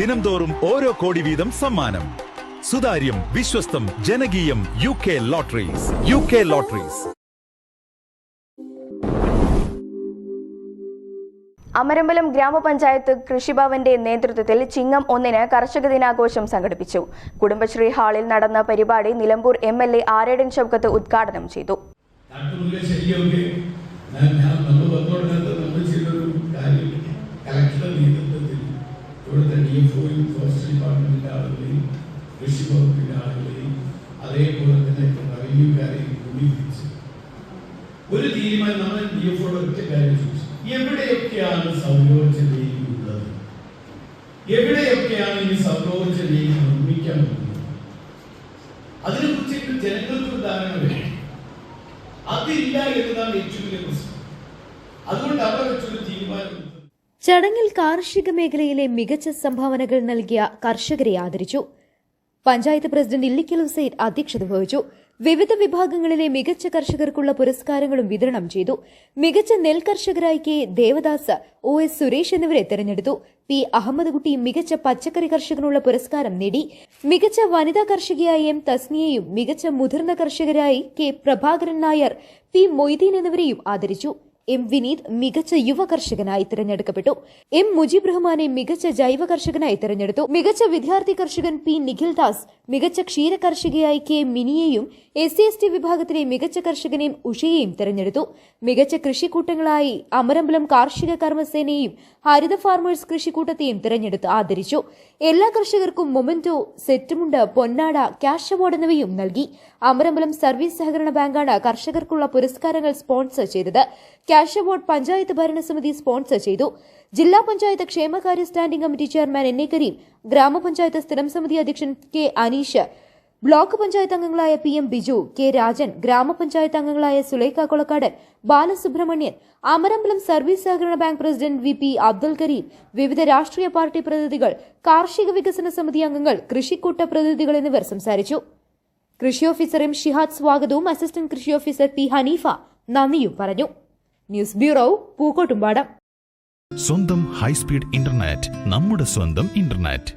ദിനംതോറും ഓരോ കോടി വീതം സമ്മാനം. സുതാര്യം, വിശ്വസ്തം, ജനകീയം. UK lotteries. UK lotteries. Amarambalam ഗ്രാമപഞ്ചായത്ത് കൃഷിഭവന്റെ നേതൃത്വത്തിൽ ചിങ്ങം 1 കർഷക ദിനാഘോഷം സംഘടിപ്പിച്ചു. കുടുംബശ്രീ ഹാളിൽ നടന്ന പരിപാടി നിലമ്പൂർ MLA ആരേടൻ ഷൗക്കത്ത് ഉദ്ഘാടനം ചെയ്തു. ഒരു തീരുമാനം നമ്മൾ DFOയുടെ ഒറ്റ കാര്യം ചോദിച്ചു, എവിടെയൊക്കെയാണ് സൗരോർജ്ജ വേലി ഉള്ളത്, എവിടെയൊക്കെയാണ് ഈ സൗരോർജ്ജ വേലി നിർമ്മിക്കാൻ പോകുന്നത്, അതിനെക്കുറിച്ച് ജനങ്ങൾക്ക് ധാരണ വേണം. അതില്ല എന്നതാണ് ഏറ്റവും വലിയ പ്രശ്നം. അതുകൊണ്ട് അവിടെ വെച്ചൊരു തീരുമാനം. ചടങ്ങിൽ കാർഷിക മേഖലയിലെ മികച്ച സംഭാവനകൾ നൽകിയ കർഷകരെ ആദരിച്ചു. പഞ്ചായത്ത് പ്രസിഡന്റ് ഇല്ലിക്കൽ ഹുസൈൻ അധ്യക്ഷത വഹിച്ചു. വിവിധ വിഭാഗങ്ങളിലെ മികച്ച കർഷകർക്കുള്ള പുരസ്കാരങ്ങളും വിതരണം ചെയ്തു. മികച്ച നെൽകർഷകരായി കെ ദേവദാസ്, OS സുരേഷ് എന്നിവരെ തെരഞ്ഞെടുത്തു. P അഹമ്മദ് കുട്ടി മികച്ച പച്ചക്കറി കർഷകനുള്ള പുരസ്കാരം നേടി. മികച്ച വനിതാ കർഷകയായി M തസ്നിയയും മികച്ച മുതിർന്ന കർഷകരായി K പ്രഭാകരൻ നായർ, P മൊയ്തീൻ എന്നിവരെയും ആദരിച്ചു. M വിനീത് മികച്ച യുവ കർഷകനായി തിരഞ്ഞെടുക്കപ്പെട്ടു. M മുജീബ് റഹ്മാനെ മികച്ച ജൈവ കർഷകനായി തിരഞ്ഞെടുത്തു. മികച്ച വിദ്യാർത്ഥി കർഷകൻ P നിഖിൽ ദാസ്, മികച്ച ക്ഷീര കർഷകയായി K മിനിയെയും SC/ST വിഭാഗത്തിലെ മികച്ച കർഷകനെയും ഉഷയെയും തിരഞ്ഞെടുത്തു. മികച്ച കൃഷിക്കൂട്ടങ്ങളായി അമരമ്പലം കാർഷിക കർമ്മസേനയെയും ഹരിത ഫാർമേഴ്സ് കൃഷിക്കൂട്ടത്തെയും തിരഞ്ഞെടുത്ത് ആദരിച്ചു. എല്ലാ കർഷകർക്കും മൊമെന്റോ, സെറ്റുമുണ്ട്, പൊന്നാട, ക്യാഷ് അവാർഡ് എന്നിവയും നൽകി. അമരമ്പലം സർവീസ് സഹകരണ ബാങ്കാണ് കർഷകർക്കുള്ള പുരസ്കാരങ്ങൾ സ്പോൺസർ ചെയ്തത്. ക്യാഷ് അവാർഡ് പഞ്ചായത്ത് ഭരണസമിതി സ്പോൺസർ ചെയ്തു. ജില്ലാ പഞ്ചായത്ത് ക്ഷേമകാര്യ standing committee chairman NA Kareem, ഗ്രാമപഞ്ചായത്ത് സ്ഥിരം സമിതി അധ്യക്ഷൻ K അനീഷ്, ബ്ലോക്ക് പഞ്ചായത്ത് അംഗങ്ങളായ PM ബിജു, K രാജൻ, ഗ്രാമപഞ്ചായത്ത് അംഗങ്ങളായ സുലൈഖ കൊളക്കാടൻ, ബാലസുബ്രഹ്മണ്യൻ, അമരമ്പലം സർവീസ് സഹകരണ bank president VP Abdul Kareem, വിവിധ രാഷ്ട്രീയ പാർട്ടി പ്രതിനിധികൾ, കാർഷിക വികസന സമിതി അംഗങ്ങൾ, കൃഷിക്കൂട്ട പ്രതിനിധികൾ എന്നിവർ സംസാരിച്ചു. കൃഷി ഓഫീസർ M ഷിഹാദ് സ്വാഗതവും അസിസ്റ്റന്റ് കൃഷി ഓഫീസർ P ഹനീഫ നന്ദിയും പറഞ്ഞു. News bureau, Pookkottumpadam. സ്വന്തം ഹൈസ്പീഡ് ഇന്റർനെറ്റ്, നമ്മുടെ സ്വന്തം ഇന്റർനെറ്റ്.